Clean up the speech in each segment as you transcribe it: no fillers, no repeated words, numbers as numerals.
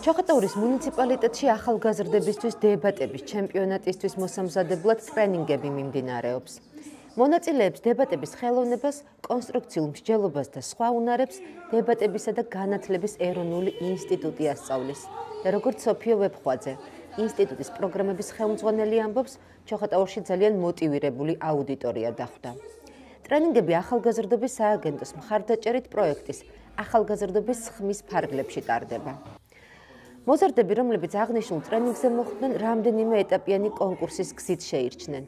ჩოხატაურის მუნიციპალიტეტში ახალგაზრდებისთვის დებატების ჩემპიონატისთვის მოსამზადებლად ტრენინგები მიმდინარეობს. მონაწილეებს დებატების ხელოვნებას, კონსტრუქციულ მსჯელობას და სხვა უნარებს დებატებისა და განათლების ეროვნული ინსტიტუტი ასწავლის. და როგორც სოფიო ვეფხვაძე, ინსტიტუტის პროგრამების ხელმძღვანელი ამბობს, ჩოხატაურში ძალიან მოტივირებული აუდიტორია დახვდა. ტრენინგები ახალგაზრდობის სააგენტოს მხარდაჭერით პროექტის ახალგაზრდობის ხმის ფარგლებში ტარდება. მოზარდები, რომლებიც აღნიშნულ ტრენინგზე მოხვდნენ, რამდენიმე ეტაპიანი კონკურსის გზით შეირჩნენ.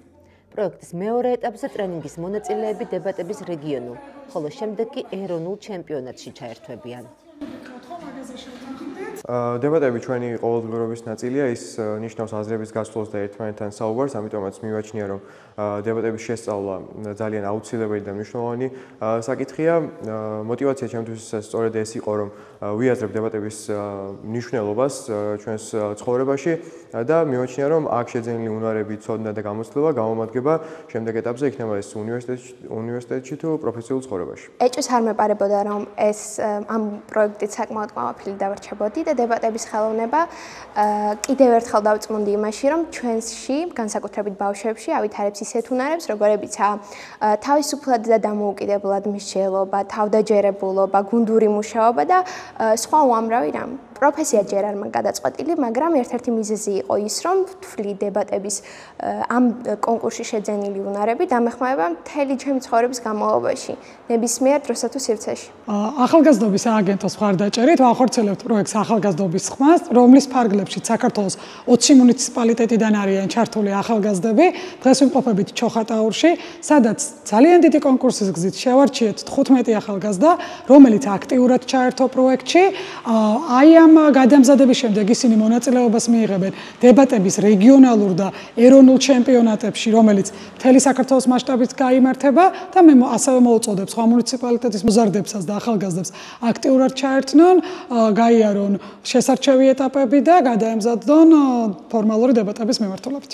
პროექტის მეორე ეტაპზე ტრენინგის მონაწილეები დებატების რეგიონულ, ხოლო შემდეგ კი ეროვნულ ჩემპიონატში ჩაერთვებიან. დებატები ჩვენი ყოველდღიურობის ნაწილია, ის ნიშნავს აზრების გასვლას და ერთმანეთთან საუბარს, ამიტომაც მივაჩნია, რომ დებატების შესწავლა ძალიან აუცილებელი და მნიშვნელოვანი საკითხია. მოტივაცია ჩემთვის სწორედ ეს იყო, რომ ვიაზრებ დებატების მნიშვნელობას ჩვენს ცხოვრებაში და მივაჩნია, რომ აქ შეძენილი უნარები, ცოდნა და გამოცდილება გამომადგება შემდეგ ეტაპზე იქნება ეს უნივერსიტეტში თუ პროფესიულ ცხოვრებაში. ეჭვს არ მეპარებოდა, რომ ეს ამ პროექტით საკმაოდ მოვაფილი დავარჩებოდი და დებატების ხელოვნება კიდევ ერთხელ დავწმუნდი იმაში, რომ ჩვენში, განსაკუთრებით ბავშვებში, ავითარებს ისეთ უნარებს, როგორებიცაა თავისუფლად და დამოუკიდებლად მსჯელობა, თავდაჯერებულობა, გუნდური მუშაობა და სხვა უამრავი რამ. პროფესია ჯერ არ მაგადაწყვეტილი, მაგრამ ერთ-ერთი მიზეზი იყო ის, რომ ვთვლი დებატების ამ კონკურსში შეძენილი უნარები დამეხმარება მთელი ჩემი ცხოვრების განმავლობაში, ნებისმიერ დროსა თუ სივრცეში. ახალგაზრდობის სააგენტოს მხარდაჭერით ვახორციელებთ პროექტს ახალგაზრდობის ხმას, რომლის ფარგლებშიც საქართველოს 20 მუნიციპალიტეტიდან არიან ჩართული ახალგაზრდები. დღეს ვიმყოფებით ჩოხატაურში, სადაც ძალიან დიდი კონკურსის გზით შევარჩიეთ 15 ახალგაზრდა, რომელიც აქტიურად ჩაერთო პროექტში. აი ამ გადამზადების შემდეგ ისინი მონაწილეობას მიიღებენ დებატების რეგიონალურ და ეროვნულ ჩემპიონატებში, რომელიც მთელი საქართველოს მასშტაბით გაიმართება და მე ასევე მოვუწოდებ სხვა მუნიციპალიტეტის მოზარდებსაც და ახალგაზრდებს აქტიურად ჩაერთნონ, გაიარონ შესარჩევი ეტაპები და გადაემზადონ ფორმალური დებატების მიმართულებით.